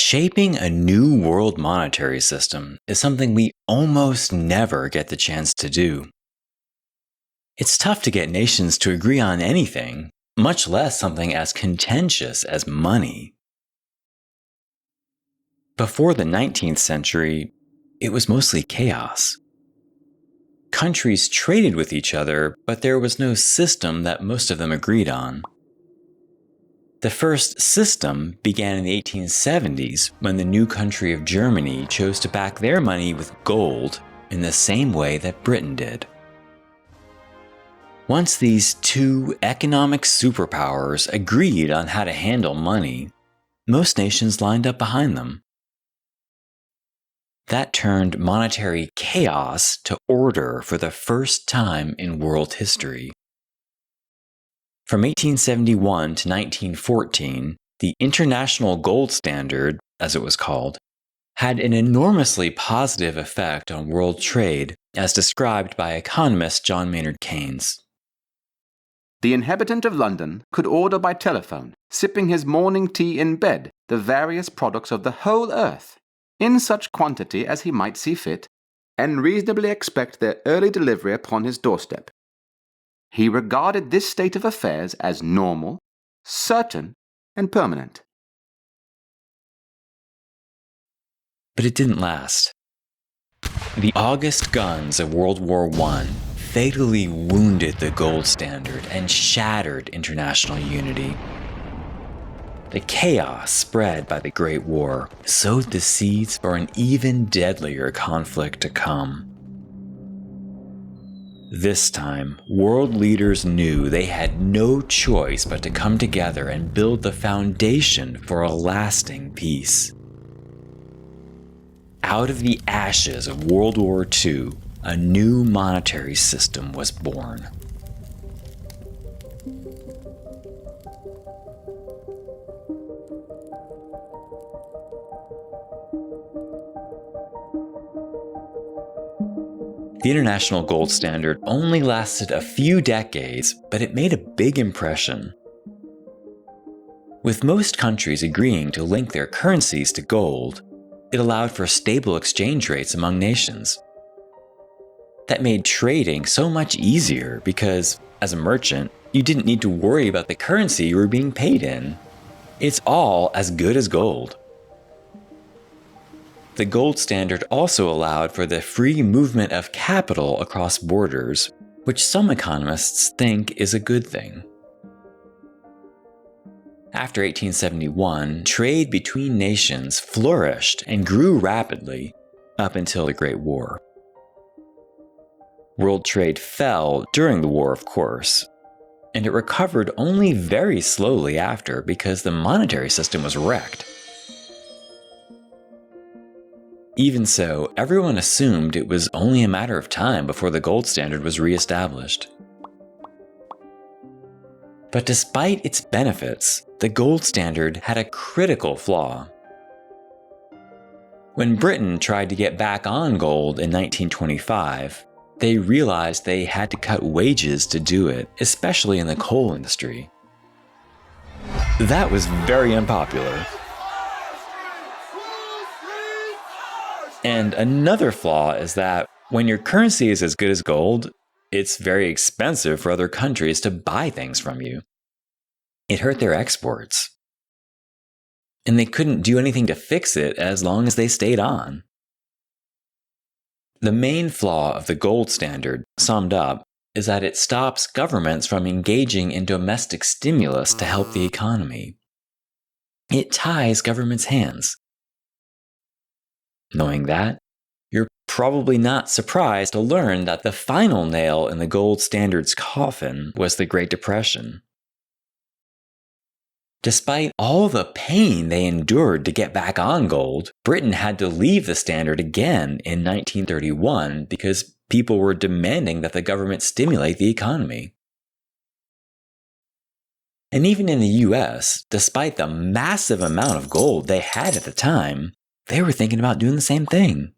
Shaping a new world monetary system is something we almost never get the chance to do. It's tough to get nations to agree on anything, much less something as contentious as money. Before the 19th century, it was mostly chaos. Countries traded with each other, but there was no system that most of them agreed on. The first system began in the 1870s when the new country of Germany chose to back their money with gold in the same way that Britain did. Once these two economic superpowers agreed on how to handle money, most nations lined up behind them. That turned monetary chaos to order for the first time in world history. From 1871 to 1914, the International Gold Standard, as it was called, had an enormously positive effect on world trade, as described by economist John Maynard Keynes. The inhabitant of London could order by telephone, sipping his morning tea in bed, the various products of the whole earth, in such quantity as he might see fit, and reasonably expect their early delivery upon his doorstep. He regarded this state of affairs as normal, certain, and permanent. But it didn't last. The August guns of World War I fatally wounded the gold standard and shattered international unity. The chaos spread by the Great War sowed the seeds for an even deadlier conflict to come. This time, world leaders knew they had no choice but to come together and build the foundation for a lasting peace. Out of the ashes of World War II, a new monetary system was born. The International Gold Standard only lasted a few decades, but it made a big impression. With most countries agreeing to link their currencies to gold, it allowed for stable exchange rates among nations. That made trading so much easier because, as a merchant, you didn't need to worry about the currency you were being paid in. It's all as good as gold. The gold standard also allowed for the free movement of capital across borders, which some economists think is a good thing. After 1871, trade between nations flourished and grew rapidly up until the Great War. World trade fell during the war, of course, and it recovered only very slowly after because the monetary system was wrecked. Even so, everyone assumed it was only a matter of time before the gold standard was re-established. But despite its benefits, the gold standard had a critical flaw. When Britain tried to get back on gold in 1925, they realized they had to cut wages to do it, especially in the coal industry. That was very unpopular. And another flaw is that when your currency is as good as gold, it's very expensive for other countries to buy things from you. It hurt their exports. And they couldn't do anything to fix it as long as they stayed on. The main flaw of the gold standard, summed up, is that it stops governments from engaging in domestic stimulus to help the economy. It ties governments' hands. Knowing that, you're probably not surprised to learn that the final nail in the gold standard's coffin was the Great Depression. Despite all the pain they endured to get back on gold, Britain had to leave the standard again in 1931 because people were demanding that the government stimulate the economy. And even in the US, despite the massive amount of gold they had at the time, they were thinking about doing the same thing.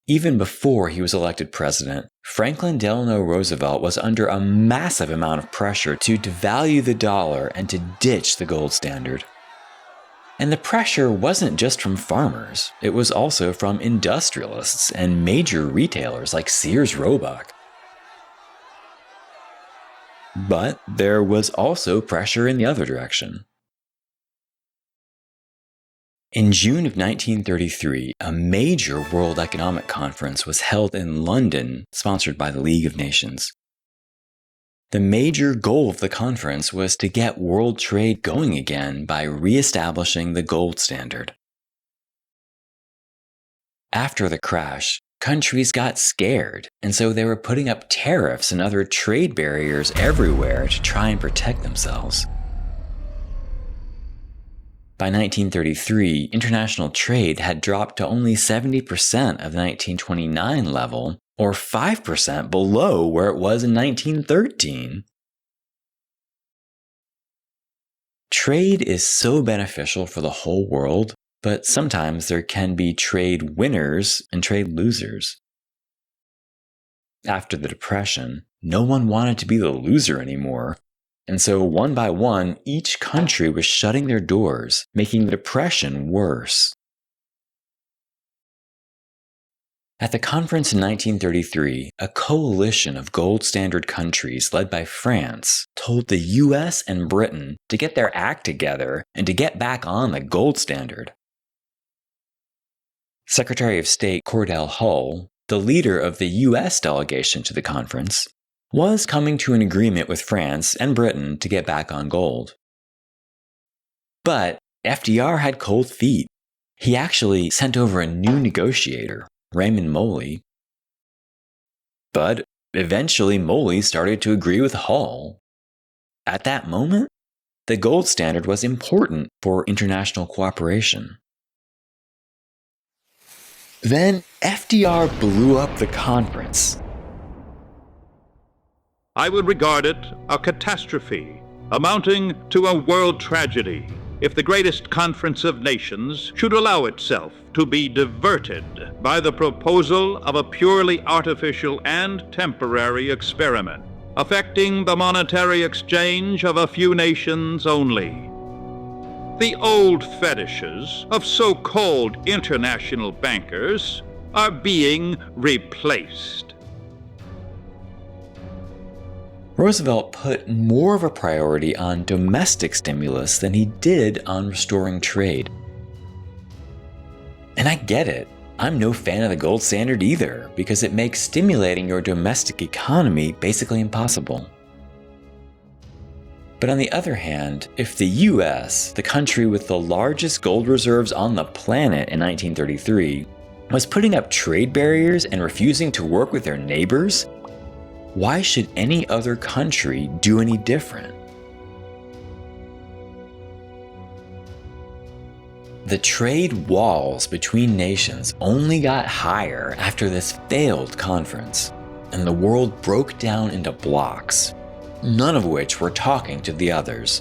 Even before he was elected president, Franklin Delano Roosevelt was under a massive amount of pressure to devalue the dollar and to ditch the gold standard. And the pressure wasn't just from farmers, it was also from industrialists and major retailers like Sears Roebuck. But there was also pressure in the other direction. In June of 1933, a major World Economic Conference was held in London, sponsored by the League of Nations. The major goal of the conference was to get world trade going again by re-establishing the gold standard. After the crash, countries got scared, and so they were putting up tariffs and other trade barriers everywhere to try and protect themselves. By 1933, international trade had dropped to only 70% of the 1929 level, or 5% below where it was in 1913. Trade is so beneficial for the whole world, but sometimes there can be trade winners and trade losers. After the Depression, no one wanted to be the loser anymore, and so one by one, each country was shutting their doors, making the Depression worse. At the conference in 1933, a coalition of gold standard countries led by France told the US and Britain to get their act together and to get back on the gold standard. Secretary of State Cordell Hull, the leader of the US delegation to the conference, was coming to an agreement with France and Britain to get back on gold. But FDR had cold feet. He actually sent over a new negotiator, Raymond Moley. But eventually Moley started to agree with Hull. At that moment, the gold standard was important for international cooperation. Then FDR blew up the conference. I would regard it a catastrophe, amounting to a world tragedy, if the greatest conference of nations should allow itself to be diverted by the proposal of a purely artificial and temporary experiment, affecting the monetary exchange of a few nations only. The old fetishes of so-called international bankers are being replaced. Roosevelt put more of a priority on domestic stimulus than he did on restoring trade. And I get it. I'm no fan of the gold standard either, because it makes stimulating your domestic economy basically impossible. But on the other hand, if the US, the country with the largest gold reserves on the planet in 1933, was putting up trade barriers and refusing to work with their neighbors, why should any other country do any different? The trade walls between nations only got higher after this failed conference, and the world broke down into blocks, none of which were talking to the others.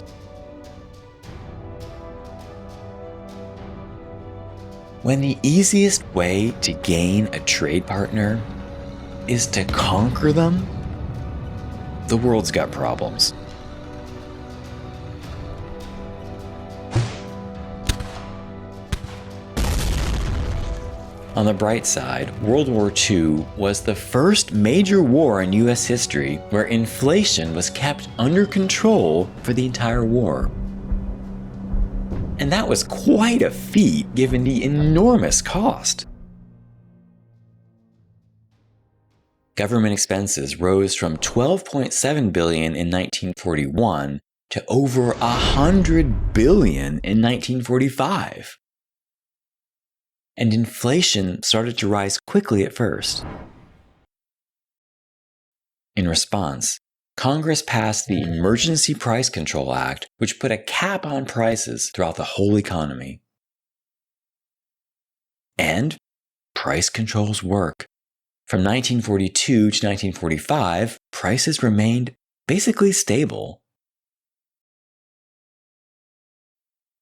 When the easiest way to gain a trade partner is to conquer them, the world's got problems. On the bright side, World War II was the first major war in US history where inflation was kept under control for the entire war. And that was quite a feat given the enormous cost. Government expenses rose from $12.7 billion in 1941 to over $100 billion in 1945. And inflation started to rise quickly at first. In response, Congress passed the Emergency Price Control Act, which put a cap on prices throughout the whole economy. And price controls work. From 1942 to 1945, prices remained basically stable.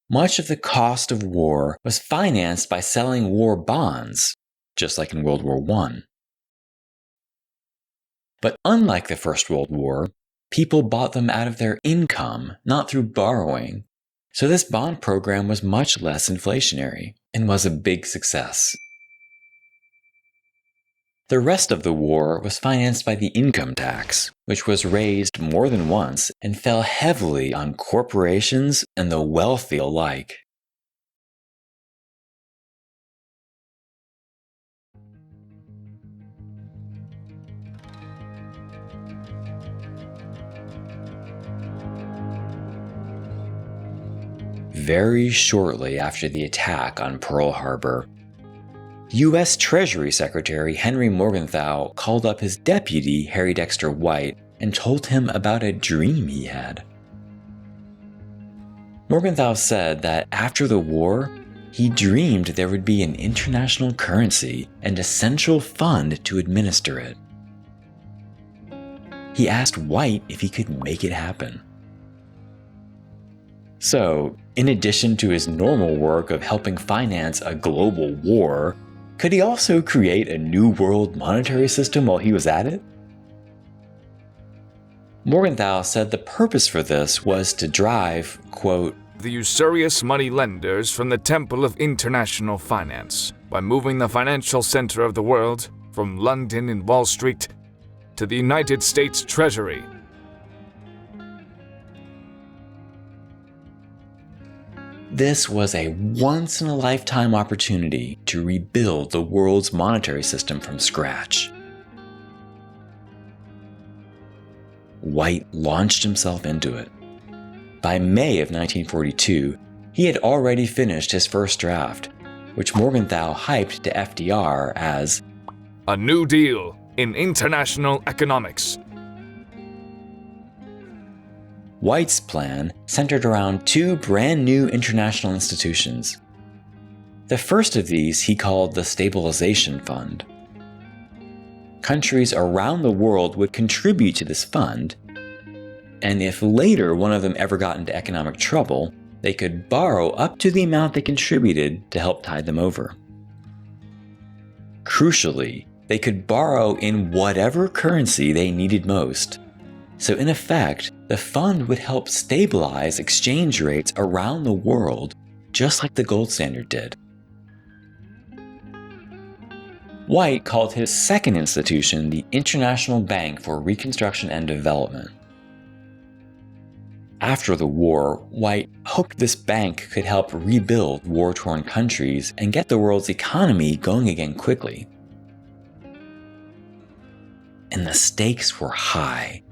Much of the cost of war was financed by selling war bonds, just like in World War I. But unlike the First World War, people bought them out of their income, not through borrowing. So this bond program was much less inflationary and was a big success. The rest of the war was financed by the income tax, which was raised more than once and fell heavily on corporations and the wealthy alike. Very shortly after the attack on Pearl Harbor, U.S. Treasury Secretary Henry Morgenthau called up his deputy, Harry Dexter White, and told him about a dream he had. Morgenthau said that after the war, he dreamed there would be an international currency and a central fund to administer it. He asked White if he could make it happen. So, in addition to his normal work of helping finance a global war, could he also create a new world monetary system while he was at it? Morgenthau said the purpose for this was to drive, quote, the usurious money lenders from the Temple of International Finance by moving the financial center of the world from London and Wall Street to the United States Treasury. This was a once-in-a-lifetime opportunity to rebuild the world's monetary system from scratch. White launched himself into it. By May of 1942, he had already finished his first draft, which Morgenthau hyped to FDR as a New Deal in international economics. White's plan centered around two brand new international institutions. The first of these he called the Stabilization Fund. Countries around the world would contribute to this fund, and if later one of them ever got into economic trouble, they could borrow up to the amount they contributed to help tide them over. Crucially, they could borrow in whatever currency they needed most. So in effect, the fund would help stabilize exchange rates around the world, just like the gold standard did. White called his second institution the International Bank for Reconstruction and Development. After the war, White hoped this bank could help rebuild war-torn countries and get the world's economy going again quickly. And the stakes were high.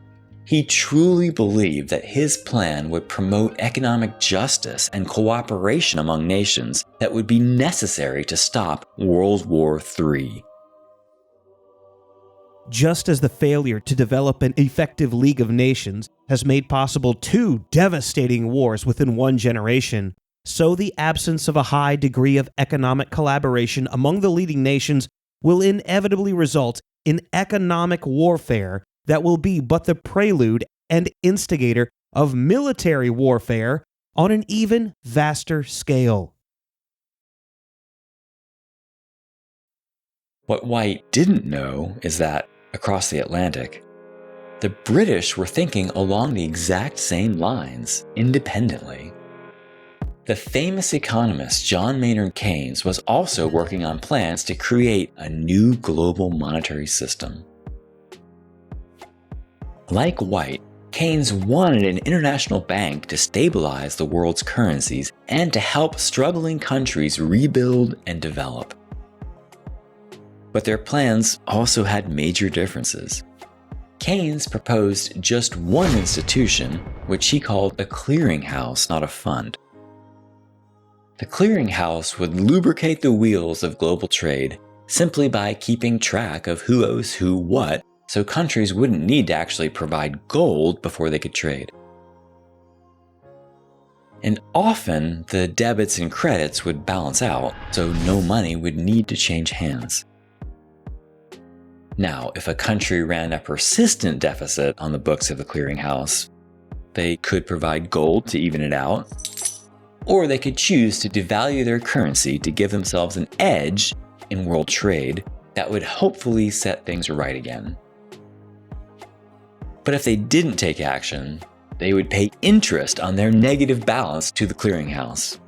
He truly believed that his plan would promote economic justice and cooperation among nations that would be necessary to stop World War III. Just as the failure to develop an effective League of Nations has made possible two devastating wars within one generation, so the absence of a high degree of economic collaboration among the leading nations will inevitably result in economic warfare that will be but the prelude and instigator of military warfare on an even vaster scale. What White didn't know is that, across the Atlantic, the British were thinking along the exact same lines, independently. The famous economist John Maynard Keynes was also working on plans to create a new global monetary system. Like White, Keynes wanted an international bank to stabilize the world's currencies and to help struggling countries rebuild and develop. But their plans also had major differences. Keynes proposed just one institution, which he called a clearinghouse, not a fund. The clearinghouse would lubricate the wheels of global trade simply by keeping track of who owes who what, so countries wouldn't need to actually provide gold before they could trade. And often, the debits and credits would balance out, so no money would need to change hands. Now, if a country ran a persistent deficit on the books of the clearinghouse, they could provide gold to even it out, or they could choose to devalue their currency to give themselves an edge in world trade that would hopefully set things right again. But if they didn't take action, they would pay interest on their negative balance to the clearinghouse.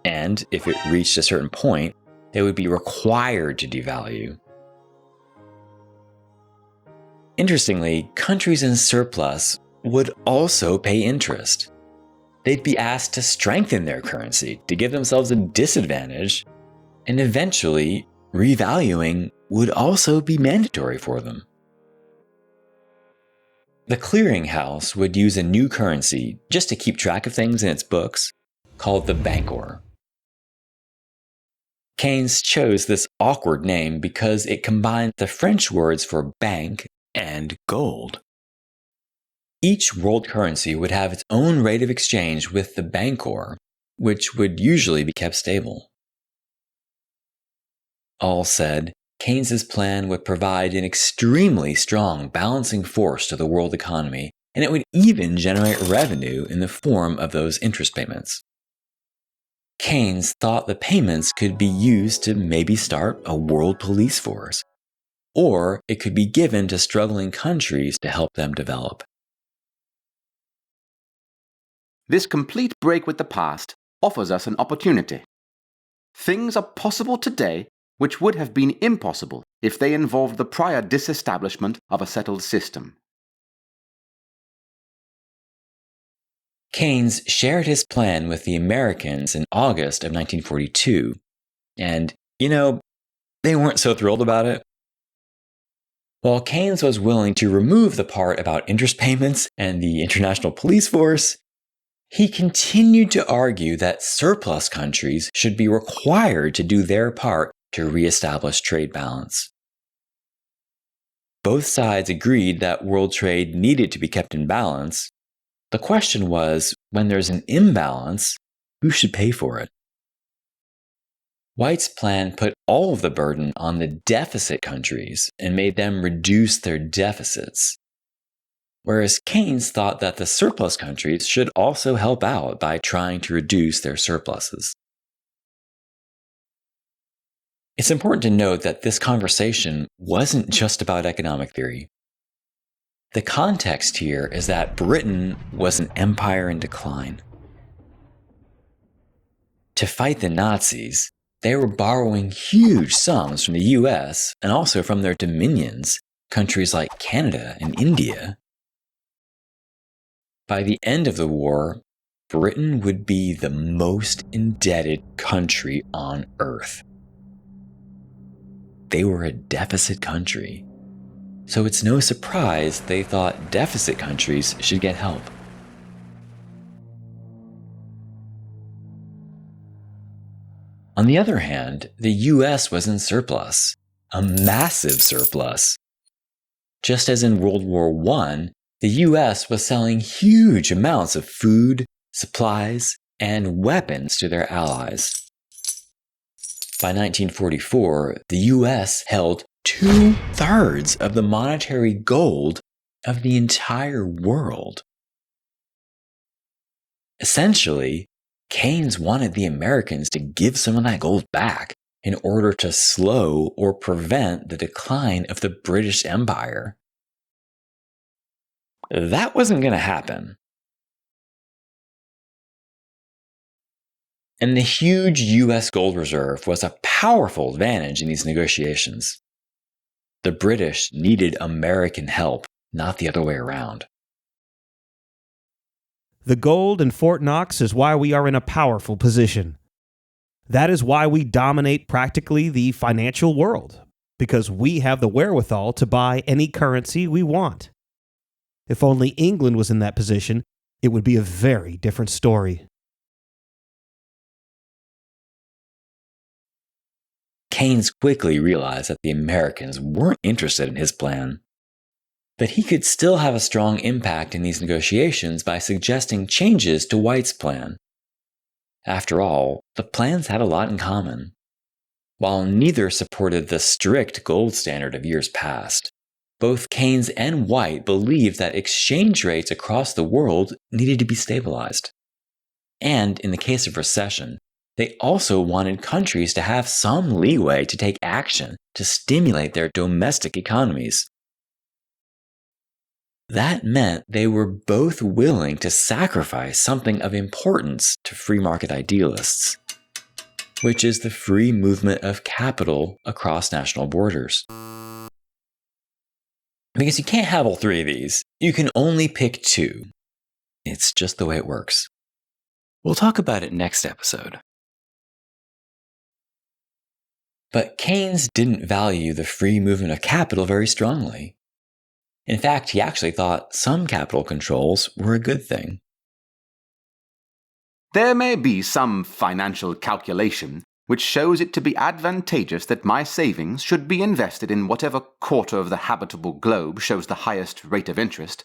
And if it reached a certain point, they would be required to devalue. Interestingly, countries in surplus would also pay interest. They'd be asked to strengthen their currency to give themselves a disadvantage, and eventually, revaluing would also be mandatory for them. The clearinghouse would use a new currency just to keep track of things in its books, called the bancor. Keynes chose this awkward name because it combined the French words for bank and gold. Each world currency would have its own rate of exchange with the bancor, which would usually be kept stable. All said, Keynes's plan would provide an extremely strong balancing force to the world economy, and it would even generate revenue in the form of those interest payments. Keynes thought the payments could be used to maybe start a world police force, or it could be given to struggling countries to help them develop. This complete break with the past offers us an opportunity. Things are possible today which would have been impossible if they involved the prior disestablishment of a settled system. Keynes shared his plan with the Americans in August of 1942, and, they weren't so thrilled about it. While Keynes was willing to remove the part about interest payments and the international police force, he continued to argue that surplus countries should be required to do their part to reestablish trade balance. Both sides agreed that world trade needed to be kept in balance. The question was, when there's an imbalance, who should pay for it? White's plan put all of the burden on the deficit countries and made them reduce their deficits, whereas Keynes thought that the surplus countries should also help out by trying to reduce their surpluses. It's important to note that this conversation wasn't just about economic theory. The context here is that Britain was an empire in decline. To fight the Nazis, they were borrowing huge sums from the US and also from their dominions, countries like Canada and India. By the end of the war, Britain would be the most indebted country on Earth. They were a deficit country, so it's no surprise they thought deficit countries should get help. On the other hand, the US was in surplus, a massive surplus. Just as in World War I, the US was selling huge amounts of food, supplies, and weapons to their allies. By 1944, the US held 2/3 of the monetary gold of the entire world. Essentially, Keynes wanted the Americans to give some of that gold back in order to slow or prevent the decline of the British Empire. That wasn't going to happen. And the huge US gold reserve was a powerful advantage in these negotiations. The British needed American help, not the other way around. The gold in Fort Knox is why we are in a powerful position. That is why we dominate practically the financial world, because we have the wherewithal to buy any currency we want. If only England was in that position, it would be a very different story. Keynes quickly realized that the Americans weren't interested in his plan. But he could still have a strong impact in these negotiations by suggesting changes to White's plan. After all, the plans had a lot in common. While neither supported the strict gold standard of years past, both Keynes and White believed that exchange rates across the world needed to be stabilized. And in the case of recession, they also wanted countries to have some leeway to take action to stimulate their domestic economies. that meant they were both willing to sacrifice something of importance to free market idealists, which is the free movement of capital across national borders. Because you can't have all three of these. You can only pick two. It's just the way it works. We'll talk about it next episode. But Keynes didn't value the free movement of capital very strongly. In fact, he actually thought some capital controls were a good thing. There may be some financial calculation which shows it to be advantageous that my savings should be invested in whatever quarter of the habitable globe shows the highest rate of interest,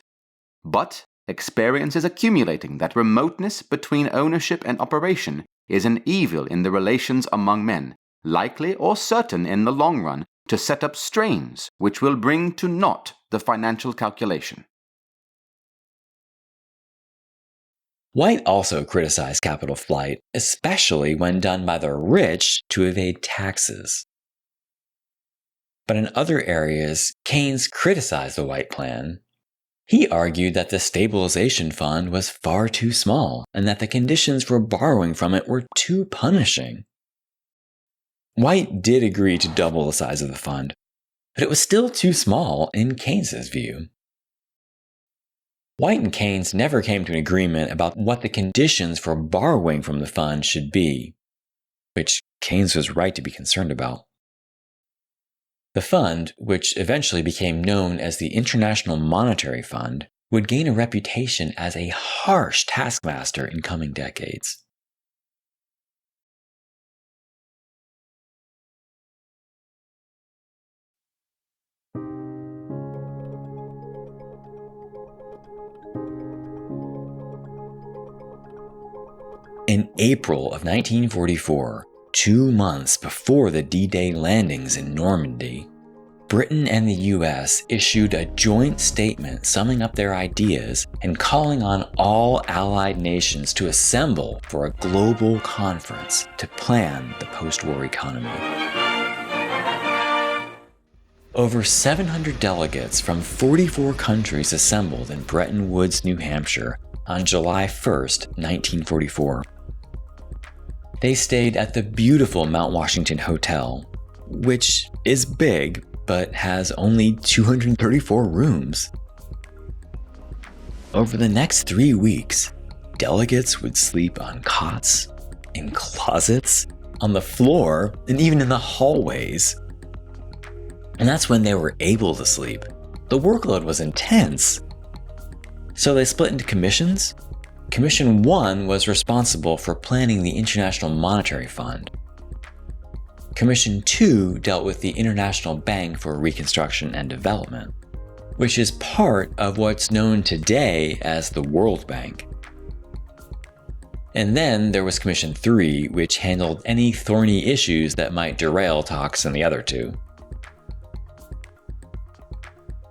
but experience is accumulating that remoteness between ownership and operation is an evil in the relations among men, likely or certain in the long run to set up strains which will bring to naught the financial calculation. White also criticized capital flight, especially when done by the rich to evade taxes. But in other areas, Keynes criticized the White plan. He argued that the stabilization fund was far too small and that the conditions for borrowing from it were too punishing. White did agree to double the size of the fund, but it was still too small in Keynes's view. White and Keynes never came to an agreement about what the conditions for borrowing from the fund should be, which Keynes was right to be concerned about. The fund, which eventually became known as the International Monetary Fund, would gain a reputation as a harsh taskmaster in coming decades. In April of 1944, 2 months before the D-Day landings in Normandy, Britain and the US issued a joint statement summing up their ideas and calling on all Allied nations to assemble for a global conference to plan the post-war economy. Over 700 delegates from 44 countries assembled in Bretton Woods, New Hampshire on July 1st, 1944. They stayed at the beautiful Mount Washington Hotel, which is big, but has only 234 rooms. Over the next 3 weeks, delegates would sleep on cots, in closets, on the floor, and even in the hallways. And that's when they were able to sleep. The workload was intense. So they split into commissions. Commission 1 was responsible for planning the International Monetary Fund. Commission 2 dealt with the International Bank for Reconstruction and Development, which is part of what's known today as the World Bank. And then there was Commission 3, which handled any thorny issues that might derail talks in the other two.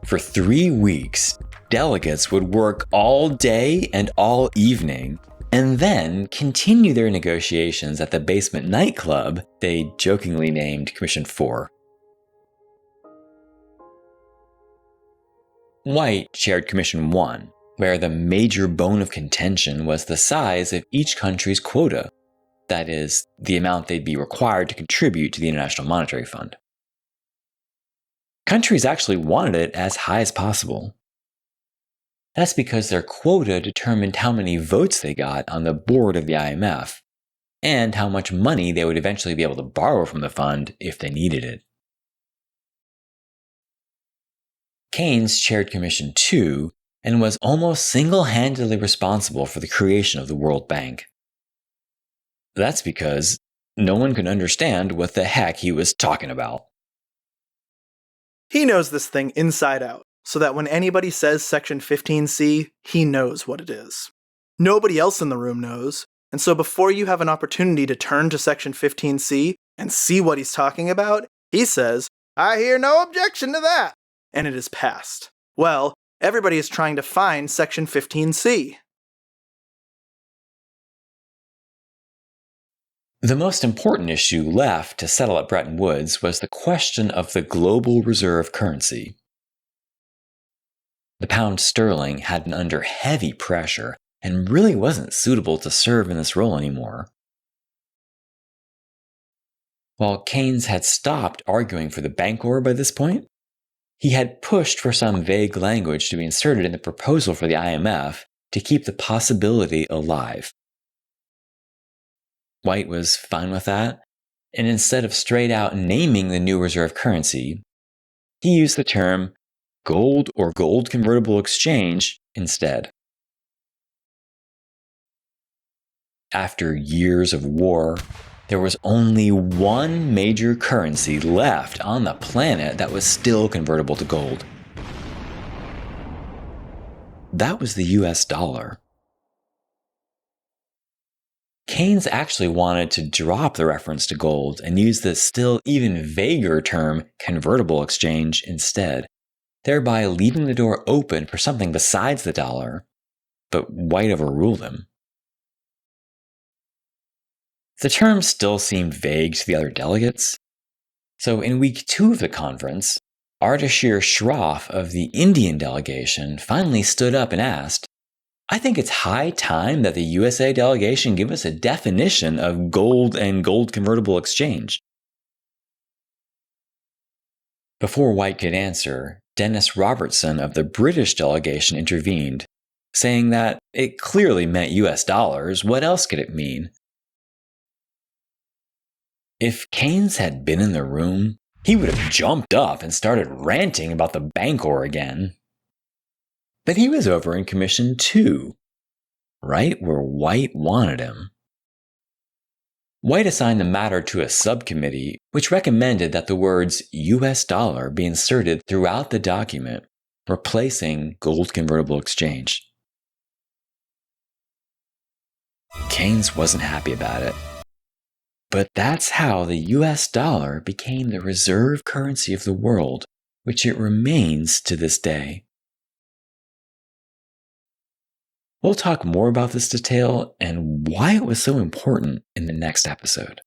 For 3 weeks, delegates would work all day and all evening, and then continue their negotiations at the basement nightclub they jokingly named Commission 4. White chaired Commission 1, where the major bone of contention was the size of each country's quota, that is, the amount they'd be required to contribute to the International Monetary Fund. Countries actually wanted it as high as possible. That's because their quota determined how many votes they got on the board of the IMF, and how much money they would eventually be able to borrow from the fund if they needed it. Keynes chaired Commission 2 and was almost single-handedly responsible for the creation of the World Bank. That's because no one could understand what the heck he was talking about. He knows this thing inside out, so that when anybody says Section 15C, he knows what it is. Nobody else in the room knows, and so before you have an opportunity to turn to Section 15C and see what he's talking about, he says, "I hear no objection to that," and it is passed. Well, everybody is trying to find Section 15C. The most important issue left to settle at Bretton Woods was the question of the global reserve currency. The pound sterling had been under heavy pressure and really wasn't suitable to serve in this role anymore. While Keynes had stopped arguing for the Bancor by this point, he had pushed for some vague language to be inserted in the proposal for the IMF to keep the possibility alive. White was fine with that, and instead of straight out naming the new reserve currency, he used the term gold or gold convertible exchange instead. After years of war, there was only one major currency left on the planet that was still convertible to gold. That was the US dollar. Keynes actually wanted to drop the reference to gold and use the still even vaguer term convertible exchange instead, thereby leaving the door open for something besides the dollar, but White overruled him. The term still seemed vague to the other delegates, so in week 2 of the conference, Ardashir Shroff of the Indian delegation finally stood up and asked, "I think it's high time that the USA delegation give us a definition of gold and gold convertible exchange." Before White could answer, Dennis Robertson of the British delegation intervened, saying that it clearly meant US dollars. What else could it mean? If Keynes had been in the room, he would have jumped up and started ranting about the Bancor again. But he was over in Commission 2, right where White wanted him. White assigned the matter to a subcommittee, which recommended that the words US dollar be inserted throughout the document, replacing gold convertible exchange. Keynes wasn't happy about it. But that's how the US dollar became the reserve currency of the world, which it remains to this day. We'll talk more about this detail and why it was so important in the next episode.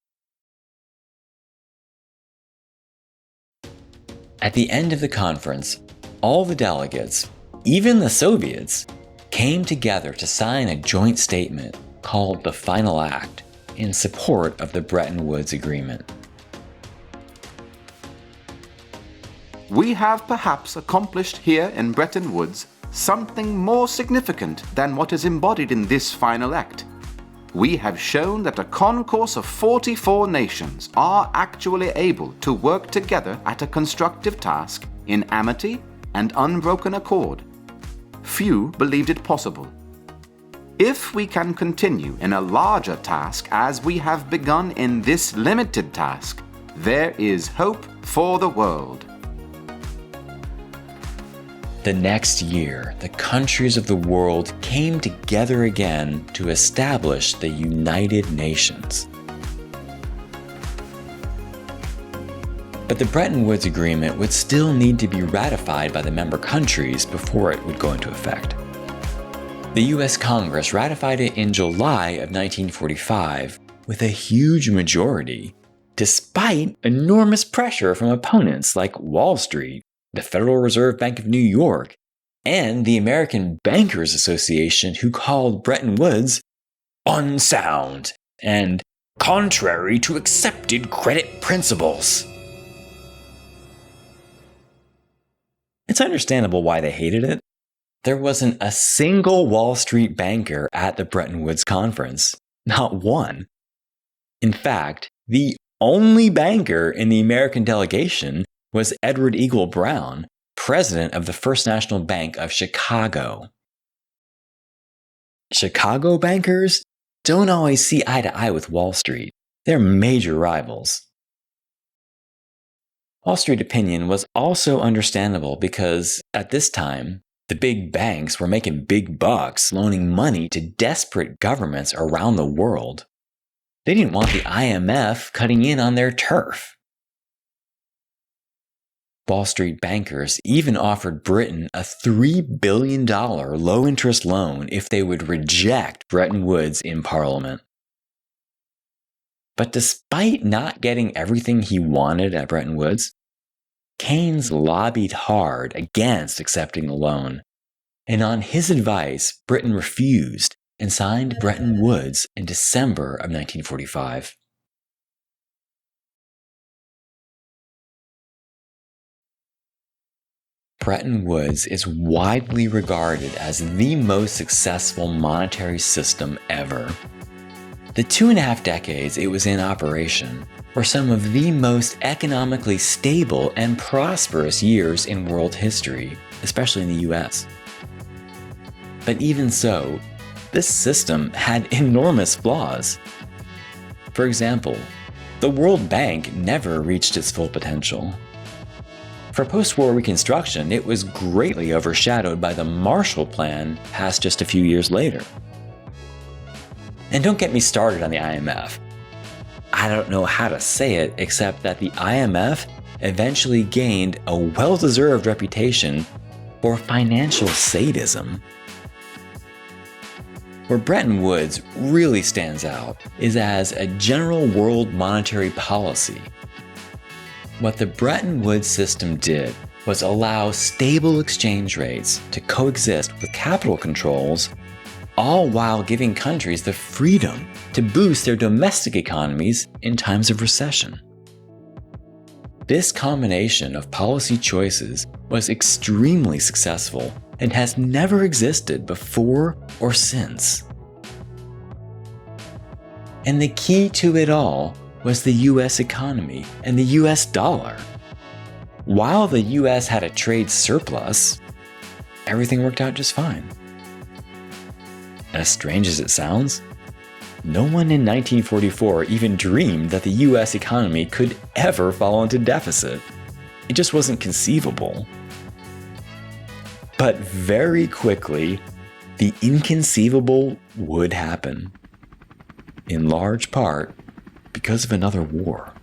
At the end of the conference, all the delegates, even the Soviets, came together to sign a joint statement called the Final Act in support of the Bretton Woods Agreement. We have perhaps accomplished here in Bretton Woods something more significant than what is embodied in this final act. We have shown that a concourse of 44 nations are actually able to work together at a constructive task in amity and unbroken accord. Few believed it possible. If we can continue in a larger task as we have begun in this limited task, there is hope for the world. The next year, the countries of the world came together again to establish the United Nations. But the Bretton Woods Agreement would still need to be ratified by the member countries before it would go into effect. The US Congress ratified it in July of 1945 with a huge majority, despite enormous pressure from opponents like Wall Street, the Federal Reserve Bank of New York, and the American Bankers Association, who called Bretton Woods unsound and contrary to accepted credit principles. It's understandable why they hated it. There wasn't a single Wall Street banker at the Bretton Woods conference. Not one. In fact, the only banker in the American delegation was Edward Eagle Brown, president of the First National Bank of Chicago. Chicago bankers don't always see eye to eye with Wall Street. They're major rivals. Wall Street opinion was also understandable because, at this time, the big banks were making big bucks loaning money to desperate governments around the world. They didn't want the IMF cutting in on their turf. Wall Street bankers even offered Britain a $3 billion low-interest loan if they would reject Bretton Woods in Parliament. But despite not getting everything he wanted at Bretton Woods, Keynes lobbied hard against accepting the loan, and on his advice, Britain refused and signed Bretton Woods in December of 1945. Bretton Woods is widely regarded as the most successful monetary system ever. The 2.5 decades it was in operation were some of the most economically stable and prosperous years in world history, especially in the US. But even so, this system had enormous flaws. For example, the World Bank never reached its full potential. For post-war reconstruction, it was greatly overshadowed by the Marshall Plan passed just a few years later. And don't get me started on the IMF. I don't know how to say it except that the IMF eventually gained a well-deserved reputation for financial sadism. Where Bretton Woods really stands out is as a general world monetary policy. What the Bretton Woods system did was allow stable exchange rates to coexist with capital controls, all while giving countries the freedom to boost their domestic economies in times of recession. This combination of policy choices was extremely successful and has never existed before or since. And the key to it all was the US economy and the US dollar. While the US had a trade surplus, everything worked out just fine. As strange as it sounds, no one in 1944 even dreamed that the US economy could ever fall into deficit. It just wasn't conceivable. But very quickly, the inconceivable would happen. In large part, because of another war.